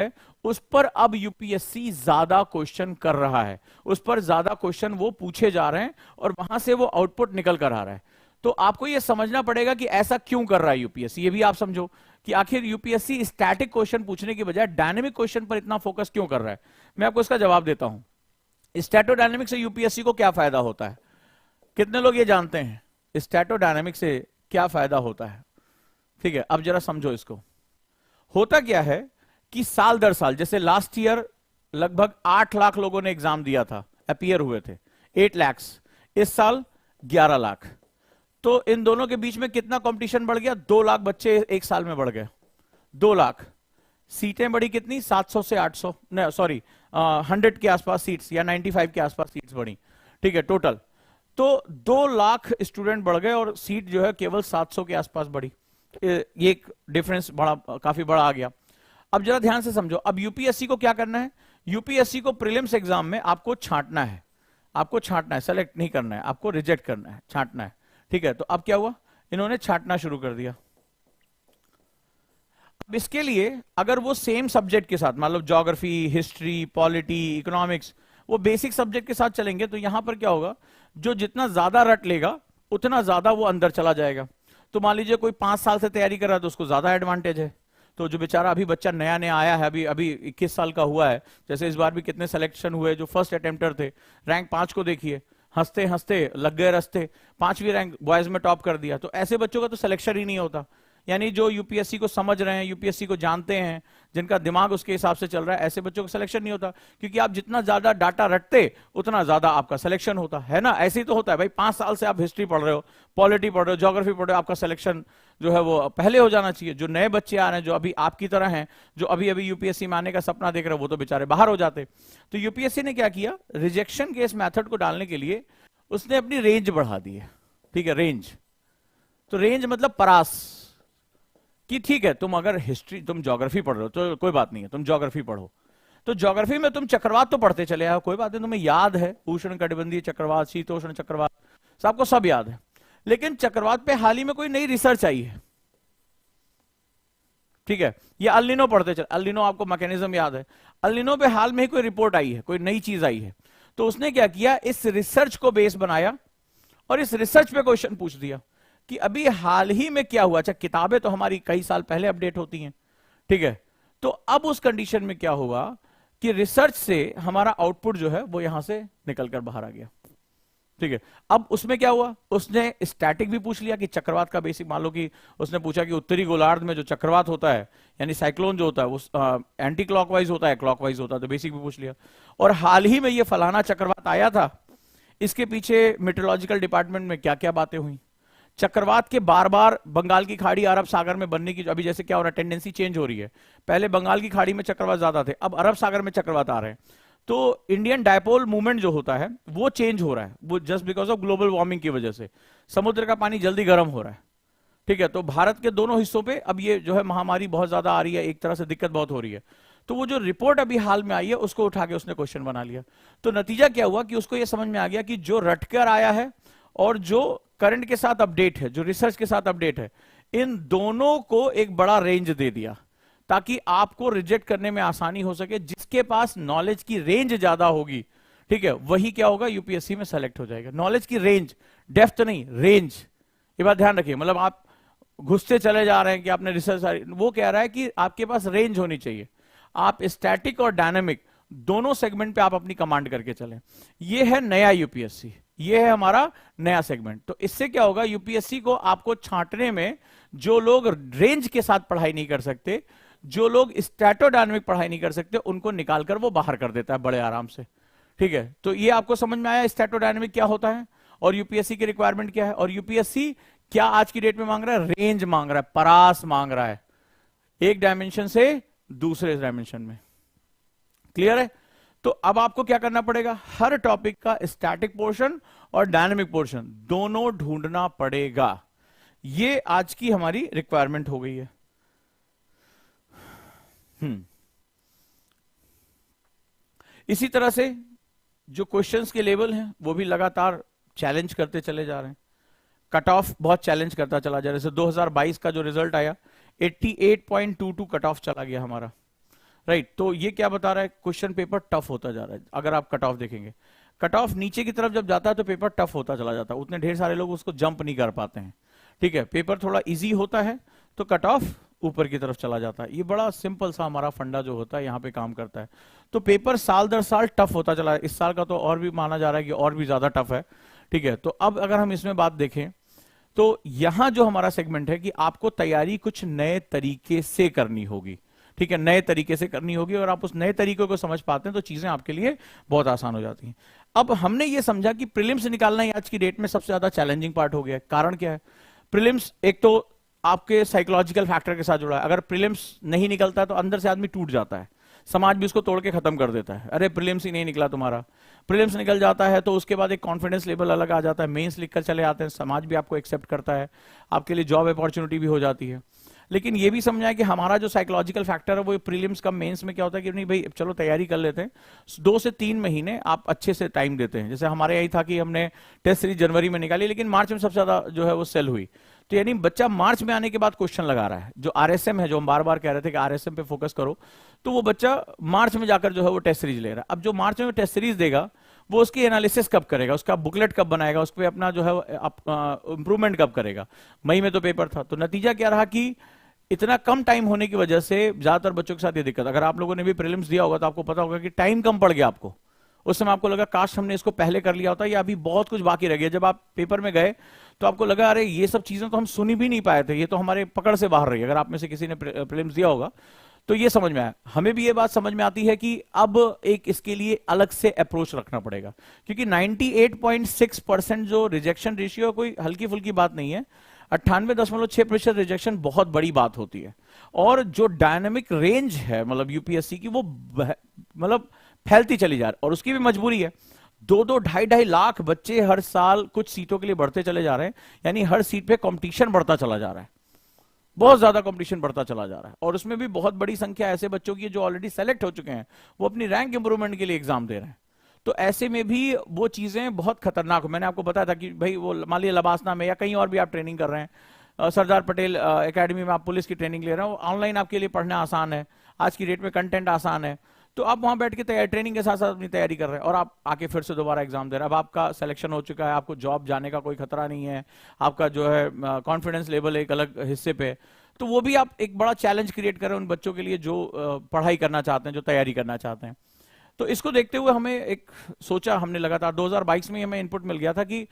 है उस पर अब यूपीएससी ज्यादा क्वेश्चन कर रहा है, उस पर ज्यादा क्वेश्चन वो पूछे जा रहे हैं और वहां से वो आउटपुट निकल कर आ रहा है। तो आपको ये समझना पड़ेगा कि ऐसा क्यों कर रहा है यूपीएससी, ये भी आप समझो कि आखिर यूपीएससी स्टैटिक क्वेश्चन पूछने की बजाय डायनेमिक क्वेश्चन पर इतना फोकस क्यों कर रहा है। मैं आपको इसका जवाब देता हूं। स्टैटोडायनेमिक से यूपीएससी को क्या फायदा होता है, कितने लोग ये जानते हैं स्टैटोडायनेमिक से क्या फायदा होता है? ठीक है, अब जरा समझो इसको। होता क्या है कि साल दर साल, जैसे लास्ट ईयर लगभग 8 लाख लोगों ने एग्जाम दिया था, अपीयर हुए थे 8 लाख, इस साल 11 लाख। तो इन दोनों के बीच में कितना कंपटीशन बढ़ गया? 2 लाख बच्चे एक साल में बढ़ गए, 2 लाख। सीटें बढ़ी कितनी? 700 से 800, नहीं सॉरी 100 के आसपास सीट्स या 95 के आसपास सीट्स बढ़ी, ठीक है टोटल। तो 2 लाख स्टूडेंट बढ़ गए और सीट जो है केवल 700 के आसपास बढ़ी। ये एक डिफरेंस बड़ा, काफी बड़ा आ गया। अब जरा ध्यान से समझो, अब यूपीएससी को क्या करना है? यूपीएससी को प्रीलिम्स एग्जाम में आपको छांटना है, आपको छांटना है, सेलेक्ट नहीं करना है, आपको रिजेक्ट करना है, छांटना है, ठीक है। तो अब क्या हुआ, इन्होंने छांटना शुरू कर दिया। अब इसके लिए अगर वो सेम सब्जेक्ट के साथ, मान लो ज्योग्राफी, हिस्ट्री, पॉलिटी, इकोनॉमिक्स, वो बेसिक सब्जेक्ट के साथ चलेंगे, तो यहां पर क्या होगा, जो जितना ज्यादा रट लेगा उतना ज्यादा वो अंदर चला जाएगा। तो मान लीजिए कोई 5 साल से तैयारी कर रहा है तो उसको ज्यादा एडवांटेज है। तो जो बेचारा अभी बच्चा नया नया आया है, अभी अभी 21 साल का हुआ है, जैसे इस बार भी कितने सिलेक्शन हुए जो फर्स्ट अटेम्प्टर थे, रैंक 5 को देखिए, हंसते हंसते लग गए रस्ते, 5वीं रैंक बॉयज में टॉप कर दिया। तो ऐसे बच्चों का तो सिलेक्शन ही नहीं होता। यानी जो यूपीएससी को समझ रहे हैं, यूपीएससी को जानते हैं, जिनका दिमाग उसके हिसाब से चल रहा है, ऐसे बच्चों का सिलेक्शन नहीं होता। क्योंकि आप जितना ज्यादा डाटा रटते उतना ज्यादा आपका सिलेक्शन होता है ना। ऐसे ही तो होता है भाई, 5 साल से आप हिस्ट्री पढ़ रहे हो, पॉलिटी पढ़ रहे हो, ज्योग्राफी पढ़ रहे हो, आपका सिलेक्शन जो है वो पहले हो जाना चाहिए। जो नए बच्चे आ रहे हैं, जो अभी आपकी तरह हैं, जो अभी अभी यूपीएससी में आने का सपना देख रहे हो, वो तो बेचारे बाहर हो जाते। तो यूपीएससी ने क्या किया, रिजेक्शन के इस मेथड को डालने के लिए उसने अपनी रेंज बढ़ा दी है, ठीक है, रेंज। तो रेंज मतलब परास, कि ठीक है तुम अगर हिस्ट्री, तुम ज्योग्राफी पढ़ रहे हो तो कोई बात नहीं है, तुम ज्योग्राफी पढ़ो। तो ज्योग्राफी में तुम चक्रवात तो पढ़ते चले आओ, कोई बात नहीं, तुम्हें याद है उष्ण कटिबंधीय चक्रवात, शीतोष्ण चक्रवात, सबको सब याद है। लेकिन चक्रवात पे हाल ही में कोई नई रिसर्च आई है, ठीक है, ये अल्निनो पढ़ते चले, अल्निनो आपको मैकेनिज्म याद है, अल्निनो पे हाल में ही कोई रिपोर्ट आई है, कोई नई चीज आई है। तो उसने क्या किया, इस रिसर्च को बेस बनाया और इस रिसर्च पे क्वेश्चन पूछ दिया कि अभी हाल ही में क्या हुआ। अच्छा, किताबें तो हमारी कई साल पहले अपडेट होती हैं, ठीक है। तो अब उस कंडीशन में क्या हुआ कि रिसर्च से हमारा आउटपुट जो है वो यहां से निकलकर बाहर आ गया, ठीक है। अब उसमें क्या हुआ, उसने स्टैटिक भी पूछ लिया कि चक्रवात का बेसिक, मान लो कि उसने पूछा कि उत्तरी गोलार्ध में जो चक्रवात होता है, यानी साइक्लोन जो होता है, वो एंटी क्लॉकवाइज होता है, क्लॉकवाइज होता है, तो बेसिक भी पूछ लिया। और हाल ही में ये फलाना चक्रवात आया था, इसके पीछे मेट्रोलॉजिकल डिपार्टमेंट में क्या क्या बातें हुई, चक्रवात के बार बार बंगाल की खाड़ी अरब सागर में बनने की, अभी जैसे क्या हो रहा है, टेंडेंसी चेंज हो रही है। पहले बंगाल की खाड़ी में चक्रवात ज्यादा थे, अब अरब सागर में चक्रवात आ रहे हैं। तो इंडियन डायपोल मूवमेंट जो होता है वो चेंज हो रहा है, वो just because of global warming की वजह से समुद्र का पानी जल्दी गर्म हो रहा है, ठीक है। तो भारत के दोनों हिस्सों पे अब ये जो है महामारी बहुत ज्यादा आ रही है, एक तरह से दिक्कत बहुत हो रही है। तो वो जो रिपोर्ट अभी हाल में आई है उसको उठा के उसने क्वेश्चन बना लिया। तो नतीजा क्या हुआ कि उसको ये समझ में आ गया कि जो रटकर आया है और जो करंट के साथ अपडेट है, जो रिसर्च के साथ अपडेट है, इन दोनों को एक बड़ा रेंज दे दिया ताकि आपको रिजेक्ट करने में आसानी हो सके। जिसके पास नॉलेज की रेंज ज्यादा होगी, ठीक है, वही क्या होगा, यूपीएससी में सेलेक्ट हो जाएगा। नॉलेज की रेंज, डेप्थ नहीं, रेंज, ये बात ध्यान रखिए। मतलब आप घुसते चले जा रहे हैं कि आपने रिसर्च, वो कह रहा है कि आपके पास रेंज होनी चाहिए। आप स्टैटिक और डायनेमिक दोनों सेगमेंट पे आप अपनी कमांड करके चलें। ये है नया यूपीएससी, ये है हमारा नया सेगमेंट। तो इससे क्या होगा, यूपीएससी को आपको छांटने में, जो लोग रेंज के साथ पढ़ाई नहीं कर सकते, जो लोग स्टैटोडायनेमिक पढ़ाई नहीं कर सकते, उनको निकालकर वो बाहर कर देता है बड़े आराम से, ठीक है। तो ये आपको समझ में आया स्टैटोडायनेमिक क्या होता है और यूपीएससी की रिक्वायरमेंट क्या है। और यूपीएससी क्या आज की डेट में मांग रहा है, रेंज मांग रहा है, परास मांग रहा है, एक डायमेंशन से दूसरे डायमेंशन में। क्लियर है। तो अब आपको क्या करना पड़ेगा, हर टॉपिक का स्टैटिक पोर्शन और डायनेमिक पोर्शन दोनों ढूंढना पड़ेगा। ये आज की हमारी रिक्वायरमेंट हो गई है। इसी तरह से जो क्वेश्चंस के लेवल हैं वो भी लगातार चैलेंज करते चले जा रहे हैं। कट ऑफ बहुत चैलेंज करता चला जा रहा है। जैसे 2022 का जो रिजल्ट आया 88.22 कट ऑफ चला गया हमारा। राइट। तो ये क्या बता रहा है, क्वेश्चन पेपर टफ होता जा रहा है। अगर आप कट ऑफ देखेंगे, कट ऑफ नीचे की तरफ जब जाता है तो पेपर टफ होता चला जाता है, उतने ढेर सारे लोग उसको जंप नहीं कर पाते हैं। ठीक है, पेपर थोड़ा इजी होता है तो कट ऑफ ऊपर की तरफ चला जाता है। ये बड़ा सिंपल सा हमारा फंडा जो होता है यहाँ पे काम करता है। तो पेपर साल दर साल टफ होता चला है, इस साल का तो और भी माना जा रहा है कि और भी ज्यादा टफ है। ठीक है, तो अब अगर हम इसमें बात देखें तो यहां जो हमारा सेगमेंट है कि आपको तैयारी कुछ नए तरीके से करनी होगी। ठीक है, नए तरीके से करनी होगी, और आप उस नए तरीके को समझ पाते हैं तो चीजें आपके लिए बहुत आसान हो जाती हैं। अब हमने ये समझा कि प्रीलिम्स निकालना ही आज की डेट में सबसे ज्यादा चैलेंजिंग पार्ट हो गया है। कारण क्या है, प्रीलिम्स एक तो आपके साइकोलॉजिकल फैक्टर के साथ जुड़ा है। अगर प्रीलिम्स नहीं निकलता तो अंदर से आदमी टूट जाता है, समाज भी उसको तोड़ के खत्म कर देता है। अरे प्रीलिम्स ही नहीं निकला तुम्हारा, प्रीलिम्स निकल जाता है तो उसके बाद एक कॉन्फिडेंस लेवल अलग आ जाता है, मेंस लिखकर चले आते हैं, समाज भी आपको एक्सेप्ट करता है, आपके लिए जॉब अपॉर्चुनिटी भी हो जाती है। लेकिन ये भी समझा है कि हमारा जो साइकोलॉजिकल फैक्टर है वो प्रीलिम्स का मेंस में क्या होता है कि नहीं भाई चलो तैयारी कर लेते हैं, 2 से 3 महीने आप अच्छे से टाइम देते हैं। जैसे हमारे यही था कि हमने टेस्ट सीरीज जनवरी में निकाली, लेकिन मार्च में सबसे ज्यादा जो है वो सेल हुई। तो यानी बच्चा मार्च में आने के बाद क्वेश्चन लगा रहा है, जो आरएसएम है, जो हम बार बार कह रहे थे कि आरएसएम पे फोकस करो, तो वो बच्चा मार्च में जाकर जो है वो टेस्ट सीरीज ले रहा है। अब जो मार्च में टेस्ट सीरीज देगा वो उसकी एनालिसिस कब करेगा, उसका बुकलेट कब बनाएगा, उस पर अपना जो है इंप्रूवमेंट कब करेगा। मई में तो पेपर था, तो नतीजा क्या रहा कि इतना कम टाइम होने की वजह से ज्यादातर बच्चों के साथ ये दिक्कत। अगर आप लोगों ने भी प्रीलिम्स दिया होगा तो आपको पता होगा कि टाइम कम पड़ गया आपको। उस समय आपको लगा काश हमने इसको पहले कर लिया होता, या अभी बहुत कुछ बाकी रह गया। जब आप पेपर में गए तो आपको लगा अरे ये सब चीजें तो हम सुनी भी नहीं पाए थे, ये तो हमारे पकड़ से बाहर रही। अगर आप में से किसी ने प्रीलिम्स दिया होगा तो ये समझ में आया। हमें भी ये बात समझ में आती है कि अब एक इसके लिए अलग से अप्रोच रखना पड़ेगा, क्योंकि 98.6% जो रिजेक्शन रेशियो कोई हल्की फुल्की बात नहीं है। 98.6% रिजेक्शन बहुत बड़ी बात होती है। और जो डायनामिक रेंज है मतलब यूपीएससी की, वो मतलब फैलती चली जा रही है, और उसकी भी मजबूरी है। 2-2, 2.5 लाख बच्चे हर साल कुछ सीटों के लिए बढ़ते चले जा रहे हैं, यानी हर सीट पे कंपटीशन बढ़ता चला जा रहा है, बहुत ज्यादा कंपटीशन बढ़ता चला जा रहा है। और उसमें भी बहुत बड़ी संख्या ऐसे बच्चों की जो ऑलरेडी सेलेक्ट हो चुके हैं, वो अपनी रैंक इंप्रूवमेंट के लिए एग्जाम दे रहे हैं। तो ऐसे में भी वो चीजें बहुत खतरनाक हो। मैंने आपको बताया था कि भाई वो मान लिया लबासना में या कहीं और भी आप ट्रेनिंग कर रहे हैं, सरदार पटेल एकेडमी में आप पुलिस की ट्रेनिंग ले रहे हो, ऑनलाइन आपके लिए पढ़ना आसान है, आज की डेट में कंटेंट आसान है, तो आप वहां बैठ के ट्रेनिंग के साथ साथ अपनी तैयारी कर रहे हैं, और आप आके फिर से दोबारा एग्जाम दे रहे हैं। अब आपका सिलेक्शन हो चुका है, आपको जॉब जाने का कोई खतरा नहीं है, आपका जो है कॉन्फिडेंस लेवल एक अलग हिस्से पे, तो वो भी आप एक बड़ा चैलेंज क्रिएट कर रहे हैं उन बच्चों के लिए जो पढ़ाई करना चाहते हैं, जो तैयारी करना चाहते हैं। तो इसको देखते हुए हमें एक सोचा, हमने लगातार 2022 में हमें इनपुट मिल गया था कि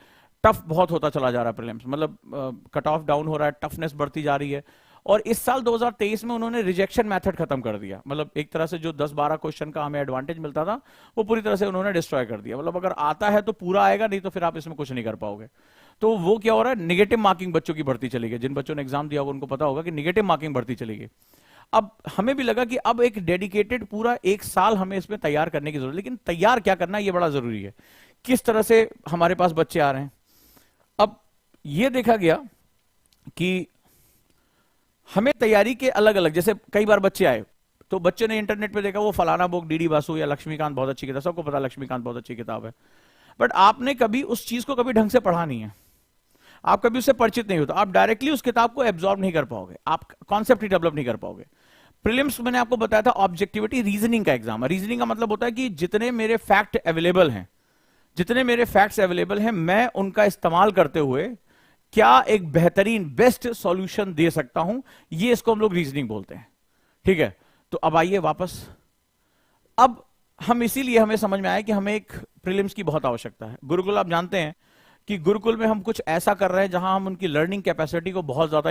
टफ बहुत होता चला जा रहा है प्रीलिम्स, मतलब कट ऑफ डाउन हो रहा है, टफनेस बढ़ती जा रही है। और इस साल 2023 में उन्होंने रिजेक्शन मेथड खत्म कर दिया, मतलब एक तरह से जो 10-12 क्वेश्चन का हमें एडवांटेज मिलता था वो पूरी तरह से उन्होंने डिस्ट्रॉय कर दिया। मतलब अगर आता है तो पूरा आएगा, नहीं तो फिर आप इसमें कुछ नहीं कर पाओगे। तो वो क्या हो रहा है, निगेटिव मार्किंग बच्चों की बढ़ती चली गई। जिन बच्चों ने एग्जाम दिया होगा उनको पता होगा कि निगेटिव मार्किंग बढ़ती चली गई। अब हमें भी लगा कि अब एक डेडिकेटेड पूरा 1 साल हमें इसमें तैयार करने की जरूरत है। लेकिन तैयार क्या करना है ये बड़ा जरूरी है, किस तरह से हमारे पास बच्चे आ रहे हैं। अब ये देखा गया कि हमें तैयारी के अलग अलग, जैसे कई बार बच्चे आए तो बच्चे ने इंटरनेट पे देखा वो फलाना बुक डीडी बासु या लक्ष्मीकांत बहुत अच्छी किताब, सबको पता लक्ष्मीकांत बहुत अच्छी किताब है, बट आपने कभी उस चीज को कभी ढंग से पढ़ा नहीं है, आप कभी उससे परिचित नहीं हो, तो आप डायरेक्टली उस किताब को एब्जॉर्ब नहीं कर पाओगे, आप कॉन्सेप्ट ही डेवलप नहीं कर पाओगे। प्रीलिम्स मैंने आपको बताया था ऑब्जेक्टिविटी रीजनिंग का एग्जाम है। रीजनिंग का मतलब होता है कि जितने मेरे फैक्ट अवेलेबल हैं, जितने मेरे फैक्ट्स अवेलेबल हैं, मैं उनका इस्तेमाल करते हुए क्या एक बेहतरीन बेस्ट सॉल्यूशन दे सकता हूं, ये इसको हम लोग रीजनिंग बोलते हैं। ठीक है, तो अब आइए वापस, अब हम इसीलिए हमें समझ में आया कि हमें एक प्रीलिम्स की बहुत आवश्यकता है। गुरुकुल आप जानते हैं कि गुरुकुल में हम कुछ ऐसा कर रहे हैं जहां हम उनकी लर्निंग कैपेसिटी को बहुत ज्यादा